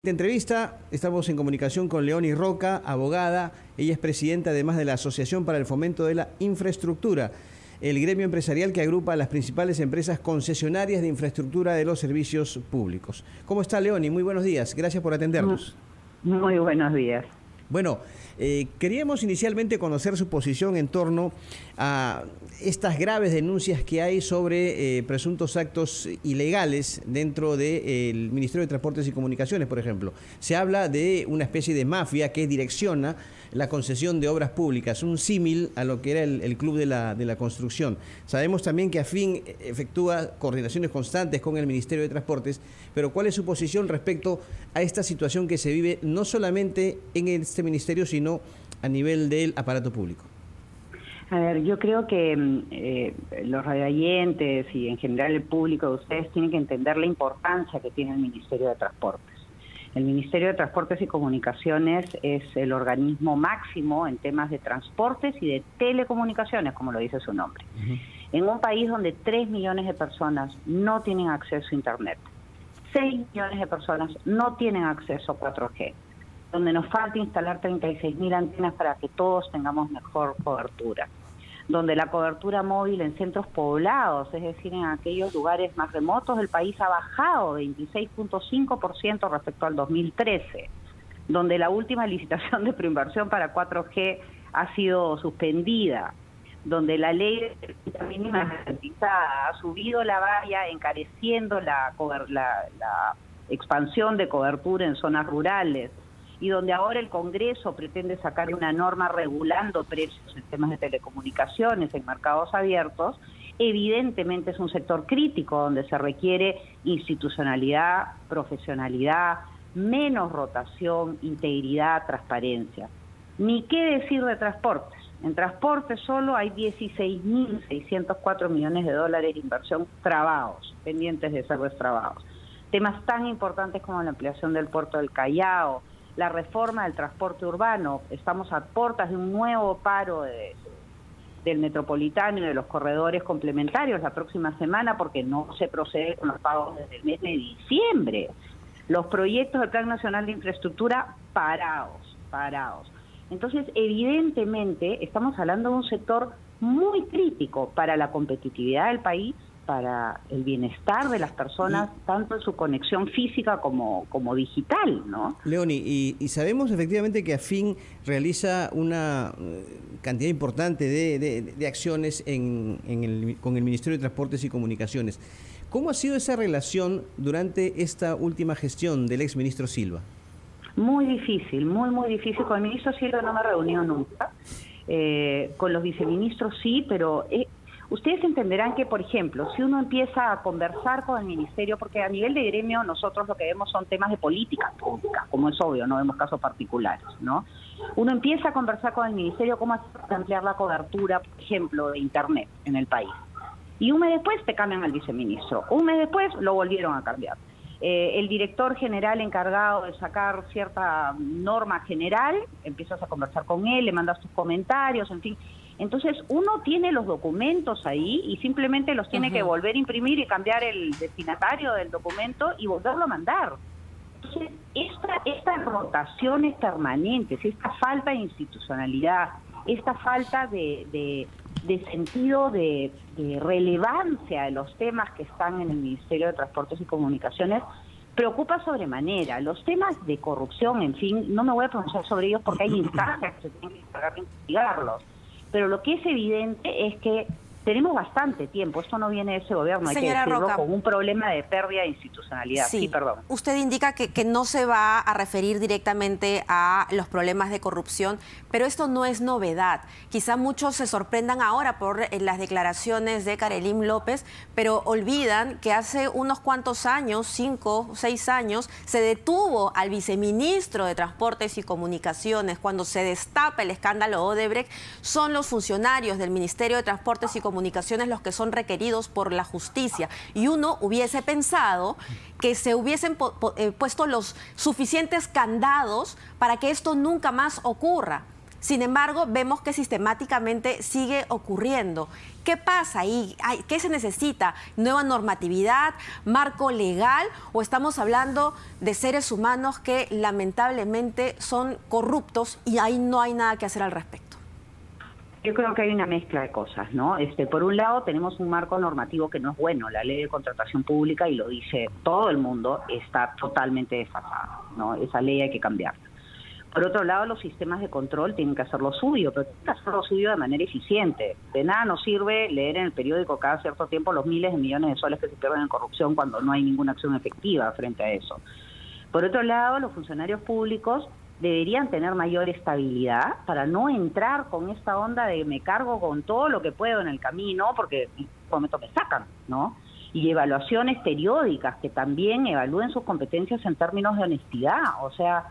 De entrevista, estamos en comunicación con Leonie Roca, abogada. Ella es presidenta además de la Asociación para el Fomento de la Infraestructura, el gremio empresarial que agrupa a las principales empresas concesionarias de infraestructura de los servicios públicos. ¿Cómo está, Leonie? Muy buenos días. Gracias por atendernos. Muy buenos días. Bueno, queríamos inicialmente conocer su posición en torno a estas graves denuncias que hay sobre presuntos actos ilegales dentro del Ministerio de Transportes y Comunicaciones, por ejemplo. Se habla de una especie de mafia que direcciona la concesión de obras públicas, un símil a lo que era el Club de la Construcción. Sabemos también que AFIN efectúa coordinaciones constantes con el Ministerio de Transportes, pero ¿cuál es su posición respecto a esta situación que se vive no solamente en este ministerio, sino a nivel del aparato público? A ver, yo creo que los radioyentes y en general el público de ustedes tienen que entender la importancia que tiene el Ministerio de Transportes. El Ministerio de Transportes y Comunicaciones es el organismo máximo en temas de transportes y de telecomunicaciones, como lo dice su nombre. En un país donde 3 millones de personas no tienen acceso a Internet, 6 millones de personas no tienen acceso a 4G, donde nos falta instalar 36.000 antenas para que todos tengamos mejor cobertura, donde la cobertura móvil en centros poblados, es decir, en aquellos lugares más remotos del país, ha bajado 26.5% respecto al 2013, donde la última licitación de preinversión para 4G ha sido suspendida, donde la ley de mínima garantizada ha subido la valla, encareciendo la expansión de cobertura en zonas rurales, y donde ahora el Congreso pretende sacar una norma regulando precios en temas de telecomunicaciones en mercados abiertos. Evidentemente es un sector crítico donde se requiere institucionalidad, profesionalidad, menos rotación, integridad, transparencia. Ni qué decir de transportes. En transportes solo hay 16.604 millones de dólares de inversión trabados, pendientes de ser destrabados. Temas tan importantes como la ampliación del puerto del Callao, la reforma del transporte urbano. Estamos a puertas de un nuevo paro del Metropolitano y de los corredores complementarios la próxima semana porque no se procede con los pagos desde el mes de diciembre. Los proyectos del Plan Nacional de Infraestructura parados. Entonces, evidentemente, estamos hablando de un sector muy crítico para la competitividad del país, para el bienestar de las personas, tanto en su conexión física como digital, ¿no? Leonie, y sabemos efectivamente que AFIN realiza una cantidad importante de acciones con el Ministerio de Transportes y Comunicaciones. ¿Cómo ha sido esa relación durante esta última gestión del exministro Silva? Muy difícil, muy difícil. Con el ministro Silva no me he reunido nunca. Con los viceministros sí, pero ustedes entenderán que, por ejemplo, si uno empieza a conversar con el ministerio, porque a nivel de gremio nosotros lo que vemos son temas de política pública, como es obvio, no vemos casos particulares, ¿no? Uno empieza a conversar con el ministerio cómo ampliar la cobertura, por ejemplo, de Internet en el país. Y un mes después te cambian al viceministro. Un mes después lo volvieron a cambiar. El director general encargado de sacar cierta norma general, empiezas a conversar con él, le mandas tus comentarios, en fin. Entonces uno tiene los documentos ahí y simplemente los tiene que volver a imprimir y cambiar el destinatario del documento y volverlo a mandar. Entonces estas rotaciones permanentes, esta falta de institucionalidad, esta falta de sentido de relevancia de los temas que están en el Ministerio de Transportes y Comunicaciones preocupa sobremanera. Los temas de corrupción, en fin, no me voy a pronunciar sobre ellos porque hay instancias que se tienen que encargar de investigarlos. Pero lo que es evidente es que tenemos bastante tiempo, esto no viene de ese gobierno, hay que decirlo, Roca, con un problema de pérdida de institucionalidad. Sí, perdón. Usted indica que no se va a referir directamente a los problemas de corrupción, pero esto no es novedad. Quizá muchos se sorprendan ahora por las declaraciones de Karelim López, pero olvidan que hace unos cuantos años, 5 o 6 años, se detuvo al viceministro de Transportes y Comunicaciones. Cuando se destapa el escándalo Odebrecht, son los funcionarios del Ministerio de Transportes y Comunicaciones los que son requeridos por la justicia. Y uno hubiese pensado que se hubiesen puesto los suficientes candados para que esto nunca más ocurra. Sin embargo, vemos que sistemáticamente sigue ocurriendo. ¿Qué pasa ahí? ¿Qué se necesita? ¿Nueva normatividad? ¿Marco legal? ¿O estamos hablando de seres humanos que lamentablemente son corruptos y ahí no hay nada que hacer al respecto? Yo creo que hay una mezcla de cosas, ¿no? Por un lado tenemos un marco normativo que no es bueno, la ley de contratación pública, y lo dice todo el mundo, está totalmente desfasada, ¿no? Esa ley hay que cambiarla. Por otro lado, los sistemas de control tienen que hacer lo suyo, pero tienen que hacer lo suyo de manera eficiente. De nada nos sirve leer en el periódico cada cierto tiempo los miles de millones de soles que se pierden en corrupción cuando no hay ninguna acción efectiva frente a eso. Por otro lado, los funcionarios públicos deberían tener mayor estabilidad para no entrar con esta onda de me cargo con todo lo que puedo en el camino, porque en un momento me sacan, ¿no? Y evaluaciones periódicas que también evalúen sus competencias en términos de honestidad. O sea,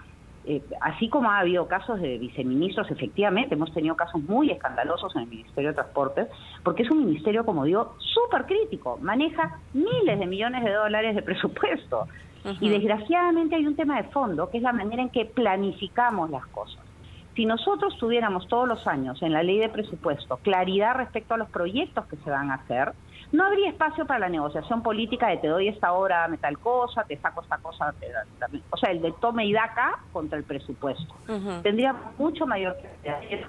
así como ha habido casos de viceministros, efectivamente, hemos tenido casos muy escandalosos en el Ministerio de Transportes, porque es un ministerio, como digo, súper crítico, maneja miles de millones de dólares de presupuesto. Y desgraciadamente hay un tema de fondo, que es la manera en que planificamos las cosas. Si nosotros tuviéramos todos los años en la ley de presupuesto claridad respecto a los proyectos que se van a hacer, no habría espacio para la negociación política de te doy esta hora, dame tal cosa, te saco esta cosa, o sea, el de tome y daca contra el presupuesto. Tendríamos mucho mayor claridad,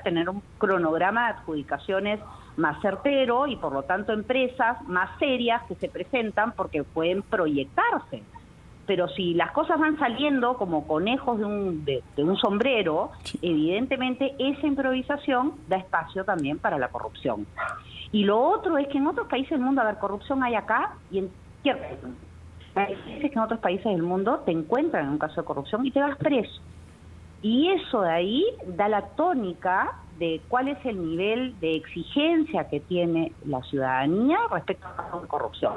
tener un cronograma de adjudicaciones más certero y por lo tanto empresas más serias que se presentan porque pueden proyectarse. Pero si las cosas van saliendo como conejos de un sombrero, evidentemente esa improvisación da espacio también para la corrupción. Y lo otro es que en otros países del mundo, a ver, corrupción hay acá y en cualquier país. Hay veces que en otros países del mundo te encuentran en un caso de corrupción y te vas preso. Y eso de ahí da la tónica de cuál es el nivel de exigencia que tiene la ciudadanía respecto a la corrupción.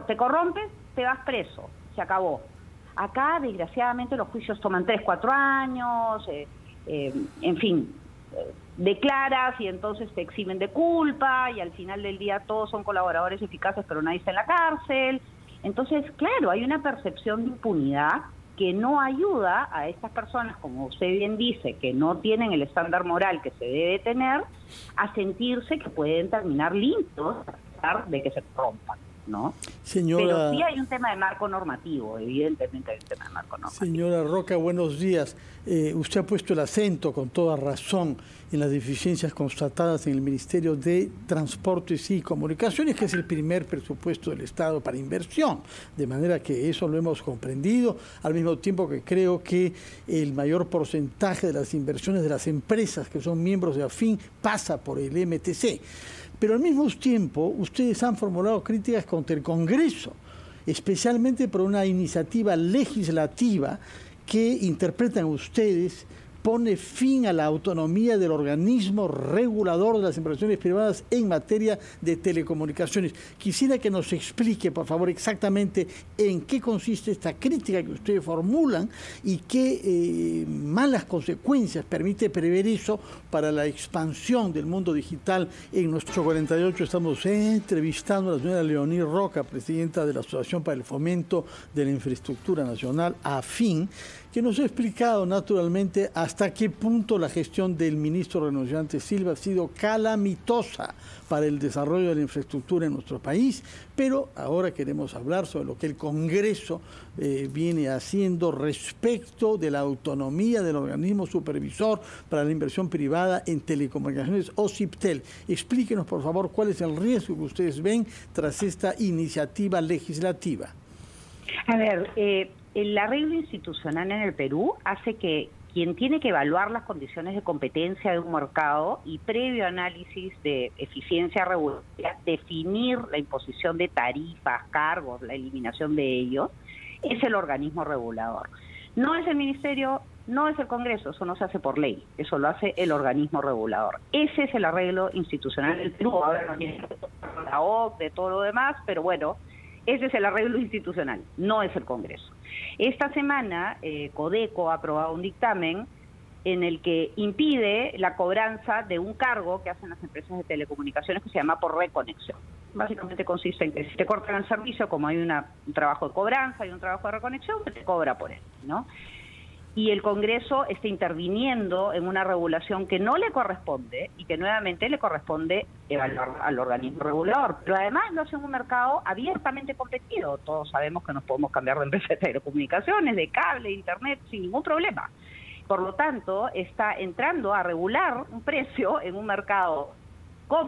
Te corrompes, te vas preso, se acabó. Acá, desgraciadamente, los juicios toman 3, 4 años, en fin, declaras y entonces te eximen de culpa y al final del día todos son colaboradores eficaces pero nadie está en la cárcel. Entonces, claro, hay una percepción de impunidad que no ayuda a estas personas, como usted bien dice, que no tienen el estándar moral que se debe tener, a sentirse que pueden terminar limpios a pesar de que se corrompan, ¿no? Señora, pero sí hay un tema de marco normativo, evidentemente hay un tema de marco normativo. Señora Roca, buenos días. Usted ha puesto el acento con toda razón en las deficiencias constatadas en el Ministerio de Transportes y Comunicaciones, que es el primer presupuesto del Estado para inversión, de manera que eso lo hemos comprendido, al mismo tiempo que creo que el mayor porcentaje de las inversiones de las empresas que son miembros de AFIN pasa por el MTC. Pero al mismo tiempo, ustedes han formulado críticas contra el Congreso, especialmente por una iniciativa legislativa que interpretan ustedes pone fin a la autonomía del organismo regulador de las inversiones privadas en materia de telecomunicaciones. Quisiera que nos explique, por favor, exactamente en qué consiste esta crítica que ustedes formulan y qué malas consecuencias permite prever eso para la expansión del mundo digital. En nuestro 48 estamos entrevistando a la señora Leoní Roca, presidenta de la Asociación para el Fomento de la Infraestructura Nacional, AFIN, que nos ha explicado naturalmente hasta qué punto la gestión del ministro renunciante Silva ha sido calamitosa para el desarrollo de la infraestructura en nuestro país, pero ahora queremos hablar sobre lo que el Congreso viene haciendo respecto de la autonomía del organismo supervisor para la inversión privada en telecomunicaciones, OCIPTEL. Explíquenos, por favor, cuál es el riesgo que ustedes ven tras esta iniciativa legislativa. A ver, el arreglo institucional en el Perú hace que quien tiene que evaluar las condiciones de competencia de un mercado y previo análisis de eficiencia regulatoria, definir la imposición de tarifas, cargos, la eliminación de ellos, es el organismo regulador. No es el Ministerio, no es el Congreso, eso no se hace por ley, eso lo hace el organismo regulador. Ese es el arreglo institucional del Perú. Ahora no tiene la OCDE, de todo lo demás, pero bueno, ese es el arreglo institucional, no es el Congreso. Esta semana, Codeco ha aprobado un dictamen en el que impide la cobranza de un cargo que hacen las empresas de telecomunicaciones que se llama por reconexión. Básicamente consiste en que si te cortan el servicio, como hay un trabajo de cobranza y un trabajo de reconexión, te cobra por él, ¿no? y el Congreso está interviniendo en una regulación que no le corresponde y que nuevamente le corresponde evaluar al organismo regulador. Pero además lo hace en un mercado abiertamente competido. Todos sabemos que nos podemos cambiar de empresa de telecomunicaciones, de cable, de internet, sin ningún problema. Por lo tanto, está entrando a regular un precio en un mercado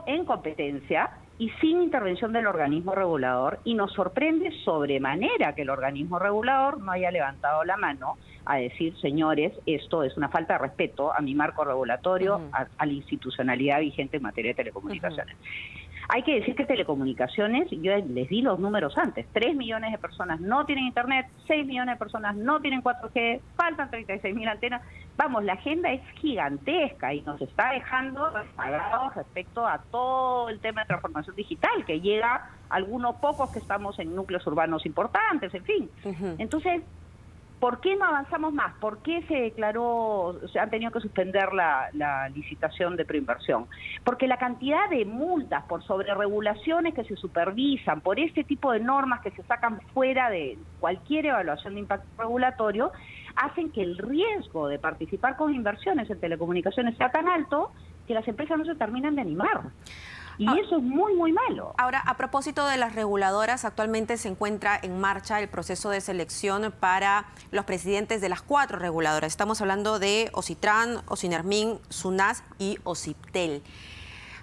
en competencia y sin intervención del organismo regulador, y nos sorprende sobremanera que el organismo regulador no haya levantado la mano a decir, señores, esto es una falta de respeto a mi marco regulatorio, a la institucionalidad vigente en materia de telecomunicaciones. Hay que decir que telecomunicaciones, yo les di los números antes, 3 millones de personas no tienen internet, 6 millones de personas no tienen 4G, faltan 36.000 antenas. Vamos, la agenda es gigantesca y nos está dejando rezagados respecto a todo el tema de transformación digital, que llega a algunos pocos que estamos en núcleos urbanos importantes, en fin. Entonces, ¿por qué no avanzamos más? ¿Por qué se declaró, se han tenido que suspender la licitación de preinversión? Porque la cantidad de multas por sobreregulaciones que se supervisan, por este tipo de normas que se sacan fuera de cualquier evaluación de impacto regulatorio, hacen que el riesgo de participar con inversiones en telecomunicaciones sea tan alto que las empresas no se terminan de animar. Y eso es muy, muy malo. Ahora, a propósito de las reguladoras, actualmente se encuentra en marcha el proceso de selección para los presidentes de las 4 reguladoras. Estamos hablando de Ocitran, Ocinermin, SUNAS y Ociptel.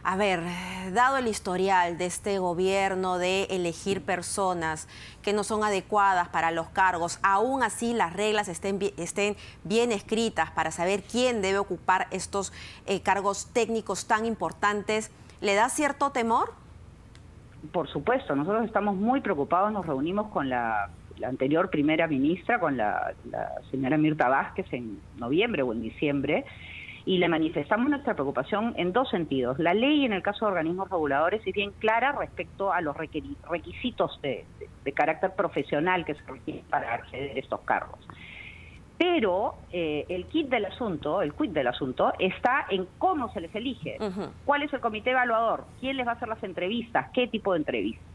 A ver, dado el historial de este gobierno de elegir personas que no son adecuadas para los cargos, aún así las reglas estén bien escritas para saber quién debe ocupar estos cargos técnicos tan importantes, ¿le da cierto temor? Por supuesto, nosotros estamos muy preocupados, nos reunimos con la anterior primera ministra, con la señora Mirta Vázquez en noviembre o en diciembre, y le manifestamos nuestra preocupación en 2 sentidos. La ley en el caso de organismos reguladores es bien clara respecto a los requisitos de carácter profesional que se requieren para acceder a estos cargos. Pero el quid del asunto está en cómo se les elige, cuál es el comité evaluador, quién les va a hacer las entrevistas, qué tipo de entrevistas.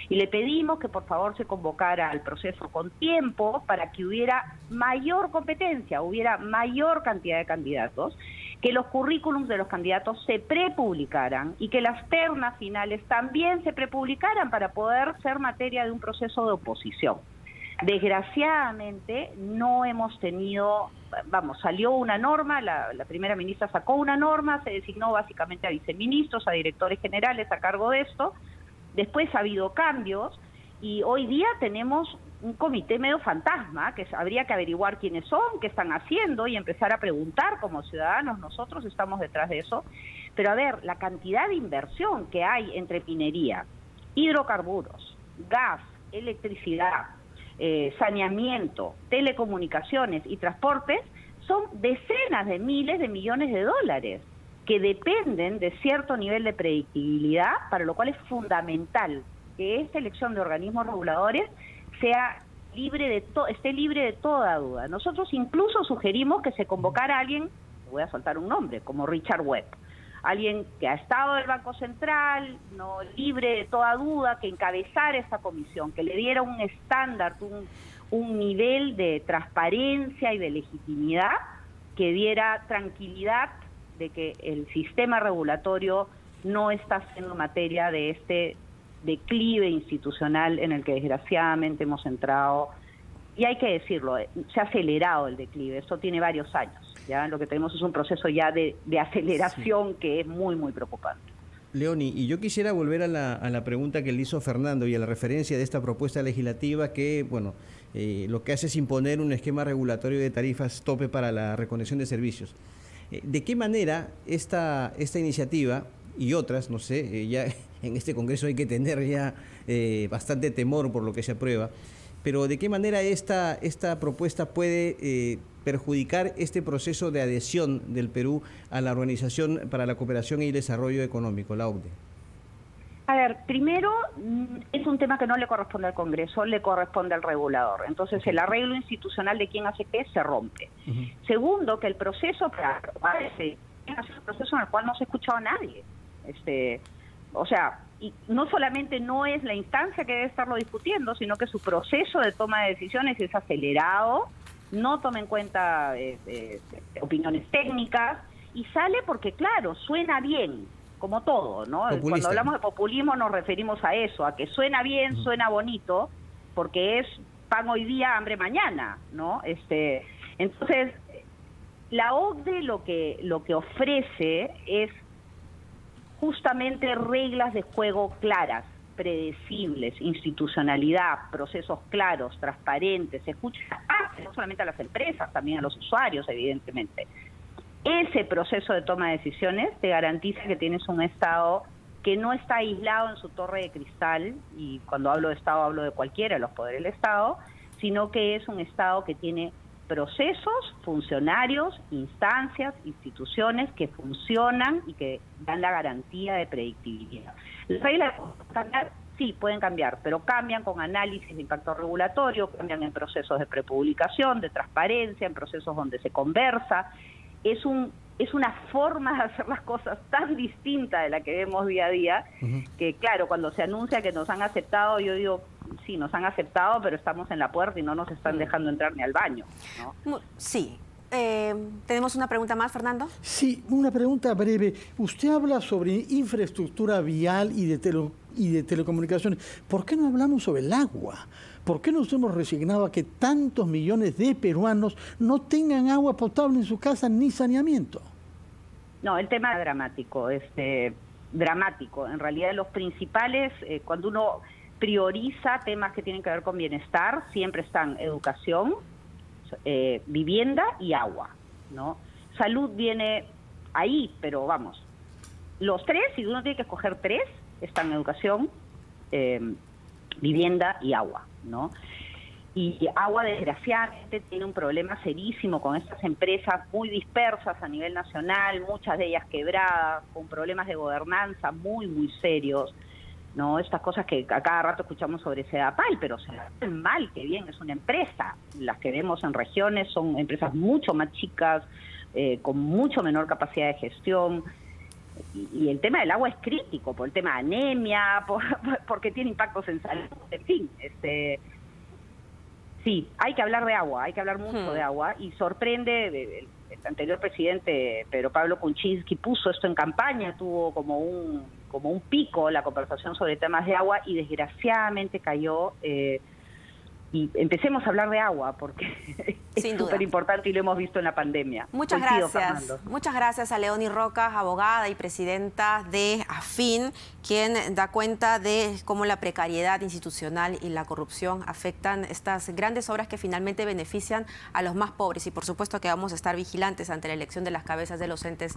Y le pedimos que por favor se convocara al proceso con tiempo para que hubiera mayor competencia, hubiera mayor cantidad de candidatos, que los currículums de los candidatos se prepublicaran y que las ternas finales también se prepublicaran para poder ser materia de un proceso de oposición. Desgraciadamente no hemos tenido, salió una norma, la primera ministra sacó una norma, se designó básicamente a viceministros, a directores generales a cargo de esto, después ha habido cambios y hoy día tenemos un comité medio fantasma que habría que averiguar quiénes son, qué están haciendo y empezar a preguntar como ciudadanos, nosotros estamos detrás de eso, pero a ver, la cantidad de inversión que hay entre minería, hidrocarburos, gas, electricidad, saneamiento, telecomunicaciones y transportes son decenas de miles de millones de dólares que dependen de cierto nivel de predictibilidad, para lo cual es fundamental que esta elección de organismos reguladores esté libre de toda duda. Nosotros incluso sugerimos que se convocara a alguien, voy a soltar un nombre, como Richard Webb, alguien que ha estado del Banco Central, no libre de toda duda, que encabezara esta comisión, que le diera un estándar, un nivel de transparencia y de legitimidad que diera tranquilidad de que el sistema regulatorio no está siendo materia de este declive institucional en el que desgraciadamente hemos entrado. Y hay que decirlo, se ha acelerado el declive, esto tiene varios años. Ya lo que tenemos es un proceso ya de aceleración que es muy, muy preocupante. Leoni, y yo quisiera volver a la pregunta que le hizo Fernando y a la referencia de esta propuesta legislativa que, bueno, lo que hace es imponer un esquema regulatorio de tarifas tope para la reconexión de servicios. ¿De qué manera esta iniciativa y otras, no sé, ya en este Congreso hay que tener ya bastante temor por lo que se aprueba, pero de qué manera esta propuesta puede perjudicar este proceso de adhesión del Perú a la Organización para la Cooperación y el Desarrollo Económico, la OCDE? A ver, primero, es un tema que no le corresponde al Congreso, le corresponde al regulador. Entonces, el arreglo institucional de quién hace qué se rompe. Segundo, que el proceso es un proceso en el cual no se ha escuchado a nadie. O sea, y no solamente no es la instancia que debe estarlo discutiendo, sino que su proceso de toma de decisiones es acelerado, no toma en cuenta opiniones técnicas y sale porque, claro, suena bien, como todo, ¿no? Populista. Cuando hablamos de populismo nos referimos a eso, a que suena bien, suena bonito, porque es pan hoy día, hambre mañana, ¿no? Entonces, la OCDE lo que ofrece es justamente reglas de juego claras, predecibles, institucionalidad, procesos claros, transparentes, escucha no solamente a las empresas, también a los usuarios, evidentemente. Ese proceso de toma de decisiones te garantiza que tienes un Estado que no está aislado en su torre de cristal, y cuando hablo de Estado hablo de cualquiera de los poderes del Estado, sino que es un Estado que tiene procesos, funcionarios, instancias, instituciones que funcionan y que dan la garantía de predictibilidad. Las reglas cambiar, sí, pueden cambiar, pero cambian con análisis de impacto regulatorio, cambian en procesos de prepublicación, de transparencia, en procesos donde se conversa. Es una forma de hacer las cosas tan distinta de la que vemos día a día, que claro, cuando se anuncia que nos han aceptado, yo digo, sí, nos han aceptado, pero estamos en la puerta y no nos están dejando entrar ni al baño, ¿no? Sí. ¿Tenemos una pregunta más, Fernando? Sí, una pregunta breve. Usted habla sobre infraestructura vial y de telecomunicaciones. ¿Por qué no hablamos sobre el agua? ¿Por qué nos hemos resignado a que tantos millones de peruanos no tengan agua potable en su casa ni saneamiento? No, el tema es dramático, dramático. En realidad los principales, cuando uno prioriza temas que tienen que ver con bienestar, siempre están educación, vivienda y agua, ¿no? Salud viene ahí, pero vamos, los tres, si uno tiene que escoger tres, están educación, vivienda y agua, ¿no? Y agua, desgraciadamente, tiene un problema serísimo con estas empresas muy dispersas a nivel nacional, muchas de ellas quebradas, con problemas de gobernanza muy, muy serios, ¿no? Estas cosas que a cada rato escuchamos sobre Sedapal, pero Sedapal, mal que bien, es una empresa. Las que vemos en regiones son empresas mucho más chicas, con mucho menor capacidad de gestión. Y el tema del agua es crítico, por el tema de anemia, porque tiene impactos en salud, en fin. Sí, hay que hablar de agua, hay que hablar mucho de agua, y sorprende, el anterior presidente Pedro Pablo Kuczynski puso esto en campaña, tuvo como un pico la conversación sobre temas de agua y desgraciadamente cayó, y empecemos a hablar de agua porque es súper importante y lo hemos visto en la pandemia. Muchas gracias. Fernando. Muchas gracias a Leonie Rocas, abogada y presidenta de AFIN, quien da cuenta de cómo la precariedad institucional y la corrupción afectan estas grandes obras que finalmente benefician a los más pobres, y por supuesto que vamos a estar vigilantes ante la elección de las cabezas de los entes